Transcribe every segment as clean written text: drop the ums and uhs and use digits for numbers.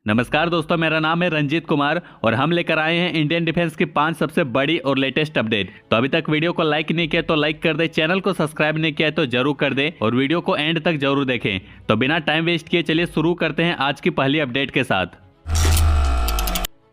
नमस्कार दोस्तों, मेरा नाम है रंजीत कुमार और हम लेकर आए हैं इंडियन डिफेंस की 5 सबसे बड़ी और लेटेस्ट अपडेट। तो अभी तक वीडियो को लाइक नहीं किया तो लाइक कर दे, चैनल को सब्सक्राइब नहीं किया तो जरूर कर दे और वीडियो को एंड तक जरूर देखें। तो बिना टाइम वेस्ट किए चलिए शुरू करते हैं आज की पहली अपडेट के साथ।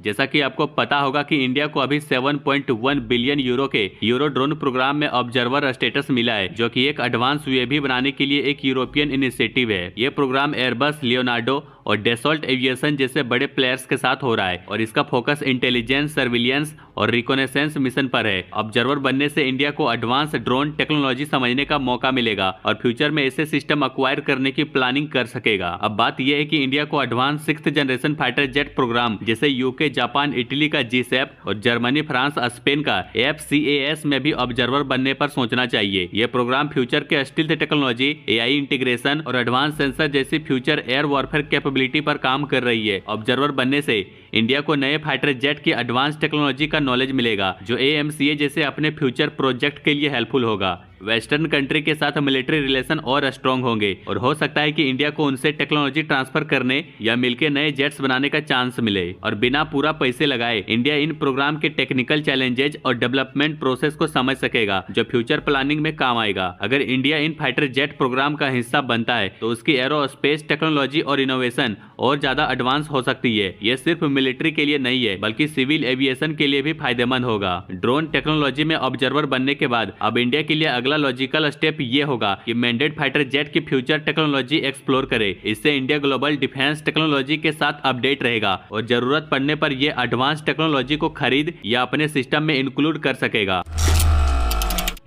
जैसा कि आपको पता होगा कि इंडिया को अभी 7.1 बिलियन यूरो के यूरो ड्रोन प्रोग्राम में ऑब्जर्वर स्टेटस मिला है, जो कि एक एडवांस यूएवी बनाने के लिए एक यूरोपियन इनिशिएटिव है। ये प्रोग्राम एयरबस, लियोनार्डो और डेसॉल्ट एविएशन जैसे बड़े प्लेयर्स के साथ हो रहा है और इसका फोकस इंटेलिजेंस, सर्विलियंस और रिकोनेसेंस मिशन पर है। ऑब्जर्वर बनने से इंडिया को एडवांस ड्रोन टेक्नोलॉजी समझने का मौका मिलेगा और फ्यूचर में ऐसे सिस्टम एक्वायर करने की प्लानिंग कर सकेगा। अब बात यह है कि इंडिया को advance 6th generation fighter jet programme जैसे यूके, जापान, इटली का जीसैप और जर्मनी, फ्रांस, स्पेन का FCAS में भी ऑब्जर्वर बनने पर सोचना चाहिए। यह प्रोग्राम फ्यूचर के स्टील्थ टेक्नोलॉजी, AI इंटीग्रेशन और एडवांस सेंसर जैसी फ्यूचर एयर वॉरफेयर कैपेबिलिटी पर काम कर रही है। ऑब्जर्वर बनने से इंडिया को नए फाइटर जेट की एडवांस टेक्नोलॉजी का नॉलेज मिलेगा, जो AMCA जैसे अपने फ्यूचर प्रोजेक्ट के लिए हेल्पफुल होगा। वेस्टर्न कंट्री के साथ मिलिट्री रिलेशन और स्ट्रॉन्ग होंगे और हो सकता है कि इंडिया को उनसे टेक्नोलॉजी ट्रांसफर करने या मिलकर नए जेट्स बनाने का चांस मिले। और बिना पूरा पैसे लगाए इंडिया इन प्रोग्राम के टेक्निकल चैलेंजेज और डेवलपमेंट प्रोसेस को समझ सकेगा, जो फ्यूचर प्लानिंग में काम आएगा। अगर इंडिया इन फाइटर जेट प्रोग्राम का हिस्सा बनता है तो उसकी एरोस्पेस टेक्नोलॉजी और इनोवेशन और ज्यादा एडवांस हो सकती है। यह सिर्फ मिलिट्री के लिए नहीं है बल्कि सिविल एविएशन के लिए भी फायदेमंद होगा। ड्रोन टेक्नोलॉजी में ऑब्जर्वर बनने के बाद अब इंडिया के लिए अगला लॉजिकल स्टेप ये होगा कि मैंडेट फाइटर जेट की फ्यूचर टेक्नोलॉजी एक्सप्लोर करे। इससे इंडिया ग्लोबल डिफेंस टेक्नोलॉजी के साथ अपडेट रहेगा और जरूरत पड़ने पर यह एडवांस टेक्नोलॉजी को खरीद या अपने सिस्टम में इंक्लूड कर सकेगा।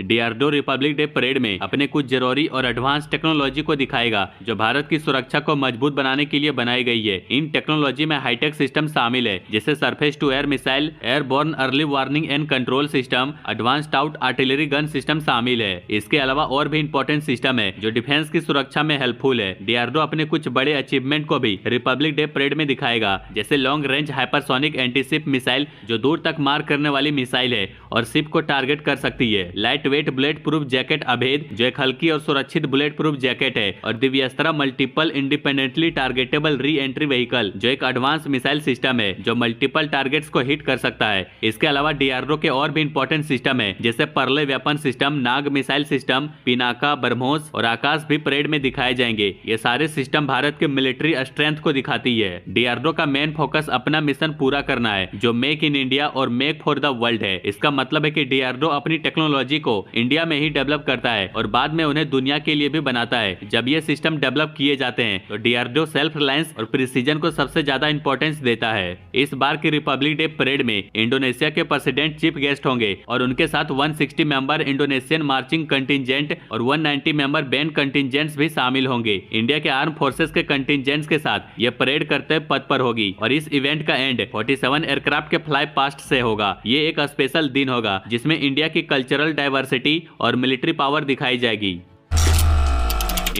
DRDO रिपब्लिक डे परेड में अपने कुछ जरूरी और एडवांस टेक्नोलॉजी को दिखाएगा, जो भारत की सुरक्षा को मजबूत बनाने के लिए बनाई गई है। इन टेक्नोलॉजी में हाईटेक सिस्टम शामिल है, जैसे surface to air missile, airborne early warning and control system, advance towed artillery gun system शामिल है। इसके अलावा और भी इंपॉर्टेंट सिस्टम है जो डिफेंस की सुरक्षा में हेल्पफुल है। DRDO अपने कुछ बड़े अचीवमेंट को भी रिपब्लिक डे परेड में दिखाएगा, जैसे long range hypersonic antiship missile, जो दूर तक मार करने वाली मिसाइल है और शिप को टारगेट कर सकती है। Light weight bullet proof jacket अभेद, जो एक हल्की और सुरक्षित बुलेट प्रूफ जैकेट है। और Divyastra multiple independently targetable re entry vehicle, जो एक एडवांस मिसाइल सिस्टम है जो मल्टीपल टारगेट्स को हिट कर सकता है। इसके अलावा DRDO के और भी इंपॉर्टेंट सिस्टम है, जैसे परले वेपन सिस्टम, नाग मिसाइल सिस्टम, पिनाका, ब्रह्मोस और आकाश भी परेड में दिखाए जाएंगे। ये सारे सिस्टम भारत के मिलिट्री स्ट्रेंथ को दिखाती है। DRDO का मेन फोकस अपना मिशन पूरा करना है, जो मेक इन इंडिया और मेक फॉर द वर्ल्ड है। इसका मतलब है कि DRDO अपनी टेक्नोलॉजी को इंडिया में ही डेवलप करता है और बाद में उन्हें दुनिया के लिए भी बनाता है। जब ये सिस्टम डेवलप किए जाते हैं तो DRDO सेल्फ रिलायंस और प्रिसीजन को सबसे ज्यादा इंपॉर्टेंस देता है। इस बार की रिपब्लिक डे परेड में इंडोनेशिया के प्रेसिडेंट चीफ गेस्ट होंगे और उनके साथ 160 मेंबर इंडोनेशियन मार्चिंग कंटिजेंट और 190 मेंबर बैंड कंटिजेंट्स भी शामिल होंगे। इंडिया के आर्म फोर्सेस के कंटिजेंट्स के साथ यह परेड करते पद पर होगी और इस इवेंट का एंड 47 एयरक्राफ्ट के फ्लाई पास्ट से होगा। ये एक स्पेशल दिन होगा जिसमें इंडिया की कल्चरल डाइवर्सिटी और मिलिट्री पावर दिखाई जाएगी।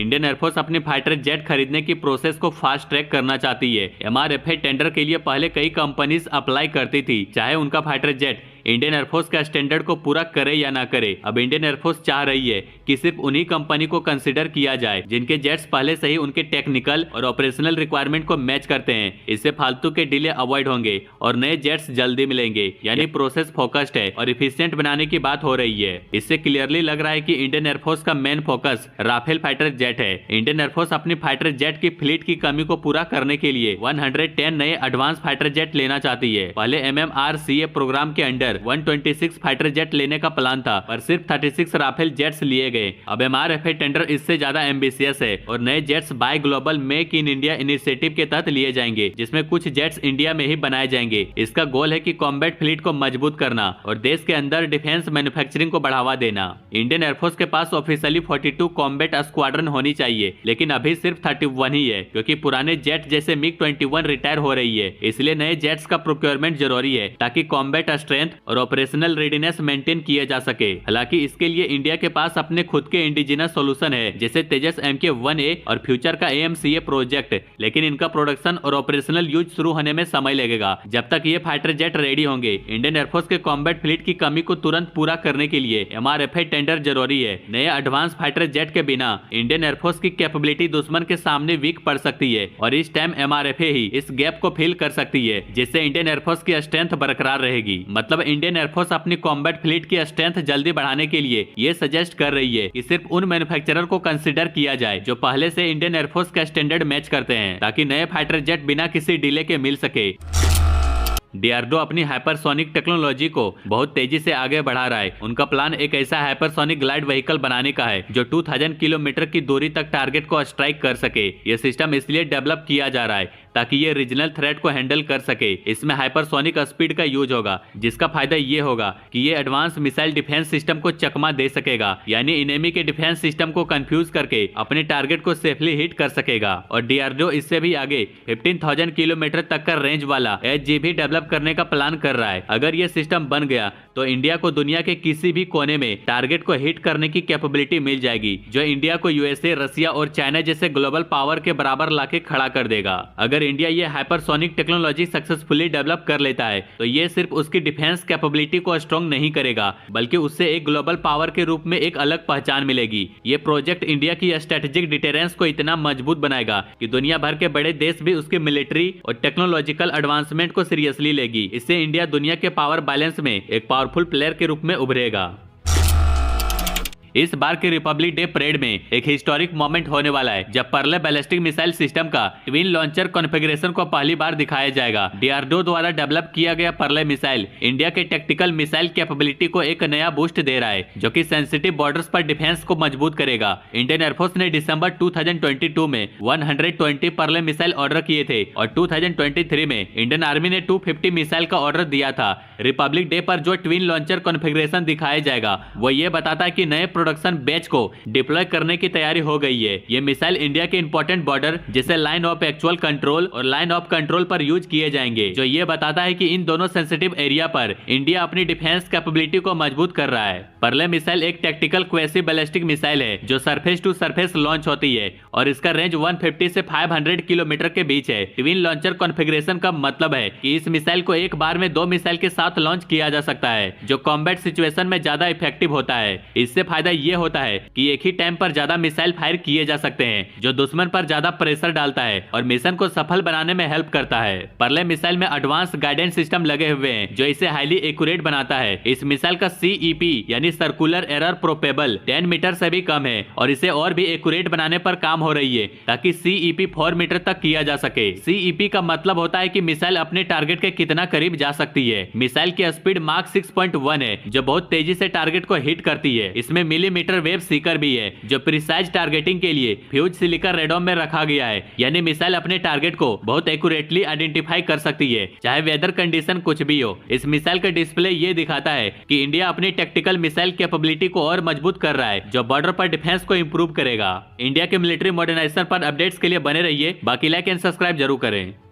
इंडियन एयरफोर्स अपने फाइटर जेट खरीदने की प्रोसेस को फास्ट ट्रैक करना चाहती है। MRFA टेंडर के लिए पहले कई कंपनीज अप्लाई करती थी, चाहे उनका फाइटर जेट इंडियन एयरफोर्स का स्टैंडर्ड को पूरा करे या ना करे। अब इंडियन एयरफोर्स चाह रही है कि सिर्फ उन्हीं कंपनी को कंसीडर किया जाए जिनके जेट्स पहले से ही उनके टेक्निकल और ऑपरेशनल रिक्वायरमेंट को मैच करते हैं। इससे फालतू के डिले अवॉइड होंगे और नए जेट्स जल्दी मिलेंगे। यानी प्रोसेस फोकस्ड है और इफिशिएंट बनाने की बात हो रही है। इससे क्लियरली लग रहा है कि इंडियन एयरफोर्स का main focus Rafale fighter jet है। इंडियन एयरफोर्स अपनी फाइटर जेट की फ्लीट की कमी को पूरा करने के लिए 110 नए एडवांस फाइटर जेट लेना चाहती है। पहले MMRCA प्रोग्राम के अंडर 126 फाइटर जेट लेने का प्लान था, पर सिर्फ 36 राफेल जेट्स लिए गए। अब MRFA टेंडर इससे ज्यादा एम्बिशियस है और नए jets buy global make in India initiative के तहत लिए जाएंगे, जिसमें कुछ जेट्स इंडिया में ही बनाए जाएंगे। इसका गोल है कि कॉम्बैट फ्लीट को मजबूत करना और देश के अंदर डिफेंस मैन्युफैक्चरिंग को बढ़ावा देना। इंडियन एयरफोर्स के पास ऑफिशियली 42 कॉम्बैट स्क्वाड्रन होनी चाहिए, लेकिन अभी सिर्फ 31 ही है, क्योंकि पुराने जेट जैसे MiG-21 रिटायर हो रही है। इसलिए नए जेट्स का प्रोक्योरमेंट जरूरी है ताकि कॉम्बैट स्ट्रेंथ और ऑपरेशनल रेडीनेस मेंटेन किया जा सके। हालांकि इसके लिए इंडिया के पास अपने खुद के इंडिजिनस सॉल्यूशन है, जैसे तेजस MK-1A और फ्यूचर का AMCA प्रोजेक्ट, लेकिन इनका प्रोडक्शन और ऑपरेशनल यूज शुरू होने में समय लगेगा। जब तक ये फाइटर जेट रेडी होंगे, इंडियन एयरफोर्स के कॉम्बैट फ्लीट की कमी को तुरंत पूरा करने के लिए MRFA टेंडर जरूरी है। नए एडवांस फाइटर जेट के बिना इंडियन एयरफोर्स की कैपेबिलिटी दुश्मन के सामने वीक पड़ सकती है और इस टाइम MRFA ही इस गैप को फिल कर सकती है, जिससे इंडियन एयरफोर्स की स्ट्रेंथ बरकरार रहेगी। मतलब इंडियन एयरफोर्स अपनी कॉम्बैट फ्लीट की स्ट्रेंथ जल्दी बढ़ाने के लिए ये सजेस्ट कर रही है कि सिर्फ उन मैन्युफैक्चरर को कंसिडर किया जाए जो पहले से इंडियन एयरफोर्स का स्टैंडर्ड मैच करते हैं, ताकि नए फाइटर जेट बिना किसी डिले के मिल सके। DRDO अपनी हाइपरसोनिक टेक्नोलॉजी को बहुत तेजी से आगे बढ़ा रहा है। उनका प्लान एक ऐसा हाइपरसोनिक ग्लाइड व्हीकल बनाने का है जो 2000 किलोमीटर की दूरी तक टारगेट को स्ट्राइक कर सके। यह सिस्टम इसलिए डेवलप किया जा रहा है ताकि ये रीजनल थ्रेट को हैंडल कर सके। इसमें हाइपरसोनिक स्पीड का यूज होगा, जिसका फायदा ये होगा कि ये एडवांस मिसाइल डिफेंस सिस्टम को चकमा दे सकेगा, यानी एनिमी के डिफेंस सिस्टम को कंफ्यूज करके अपने टारगेट को सेफली हिट कर सकेगा। और DRDO इससे भी आगे 15,000 किलोमीटर तक का रेंज वाला HG डेवलप करने का प्लान कर रहा है। अगर ये सिस्टम बन गया तो इंडिया को दुनिया के किसी भी कोने में टारगेट को हिट करने की कैपेबिलिटी मिल जाएगी, जो इंडिया को USA, रसिया और चाइना जैसे ग्लोबल पावर के बराबर लाके खड़ा कर देगा। अगर इंडिया ये हाइपरसोनिक टेक्नोलॉजी सक्सेसफुली डेवलप कर लेता है तो ये सिर्फ उसकी डिफेंस कैपेबिलिटी को स्ट्रॉन्ग नहीं करेगा, बल्कि उससे एक ग्लोबल पावर के रूप में एक अलग पहचान मिलेगी। ये प्रोजेक्ट इंडिया की स्ट्रेटेजिक डिटेरेंस को इतना मजबूत बनाएगा कि दुनिया भर के बड़े देश भी उसके मिलिट्री और टेक्नोलॉजिकल एडवांसमेंट को सीरियसली लेगी। इससे इंडिया दुनिया के पावर बैलेंस में एक पावरफुल प्लेयर के रूप में उभरेगा। इस बार के रिपब्लिक डे परेड में एक हिस्टोरिक मोमेंट होने वाला है, जब पर्ले बैलिस्टिक मिसाइल सिस्टम का ट्विन लॉन्चर कॉन्फ़िगरेशन को पहली बार दिखाया जाएगा। DRDO द्वारा डेवलप किया गया पर्ले मिसाइल इंडिया के टैक्टिकल मिसाइल कैपेबिलिटी को एक नया बूस्ट दे रहा है, जो कि सेंसिटिव बॉर्डर्स पर डिफेंस को मजबूत करेगा। इंडियन एयरफोर्स ने दिसंबर 2022 में 120 पर्ले मिसाइल ऑर्डर किए थे और 2023 में इंडियन आर्मी ने 250 मिसाइल का ऑर्डर दिया था। रिपब्लिक डे पर जो ट्विन लॉन्चर कॉन्फ़िगरेशन दिखाया जाएगा वो ये बताता है कि नए प्रोडक्शन बैच को डिप्लॉय करने की तैयारी हो गई है। ये मिसाइल इंडिया के इंपॉर्टेंट बॉर्डर जैसे लाइन ऑफ एक्चुअल कंट्रोल और लाइन ऑफ कंट्रोल पर यूज किए जाएंगे, जो ये बताता है कि इन दोनों सेंसिटिव एरिया पर इंडिया अपनी डिफेंस कैपेबिलिटी को मजबूत कर रहा है। पर्ले मिसाइल एक टैक्टिकल क्वेसी बैलिस्टिक मिसाइल है जो सरफेस टू सरफेस लॉन्च होती है और इसका रेंज 150 से 500 किलोमीटर के बीच है। ट्विन लॉन्चर कॉन्फ़िगरेशन का मतलब है कि इस मिसाइल को एक बार में 2 मिसाइल के साथ लॉन्च किया जा सकता है, जो कॉम्बैट सिचुएशन में ज्यादा इफेक्टिव होता है। इससे फायदा ये होता है कि एक ही टाइम पर ज्यादा मिसाइल फायर किए जा सकते हैं, जो दुश्मन पर ज्यादा प्रेशर डालता है और मिशन को सफल बनाने में हेल्प करता है। पर्ले मिसाइल में एडवांस गाइडेंस सिस्टम लगे हुए हैं जो इसे हाईली एक्यूरेट बनाता है। इस मिसाइल का CEP यानी सर्कुलर एरर प्रोपेबल 10 मीटर से भी कम है और इसे और भी एक्यूरेट बनाने पर काम हो रही है ताकि CEP 4 मीटर तक किया जा सके। CEP का मतलब होता है कि मिसाइल अपने टारगेट के कितना करीब जा सकती है। मिसाइल की स्पीड मार्क 6.1 है जो बहुत तेजी से टारगेट को हिट करती है। इसमें मिलीमीटर वेव सीकर भी है जो प्रिसाइज टारगेटिंग के लिए फ्यूज सिलिका रेडोम में रखा गया है, यानी मिसाइल अपने टारगेट को बहुत एक्यूरेटली आइडेंटिफाई कर सकती है, चाहे वेदर कंडीशन कुछ भी हो। इस मिसाइल का डिस्प्ले ये दिखाता है कि इंडिया अपनी टैक्टिकल मिसाइल कैपेबिलिटी को और मजबूत कर रहा है, जो बॉर्डर पर डिफेंस को इंप्रूव करेगा। इंडिया के मिलिट्री मॉडर्नाइजेशन पर अपडेट्स के लिए बने रहिए। बाकी लाइक एंड सब्सक्राइब जरूर करें।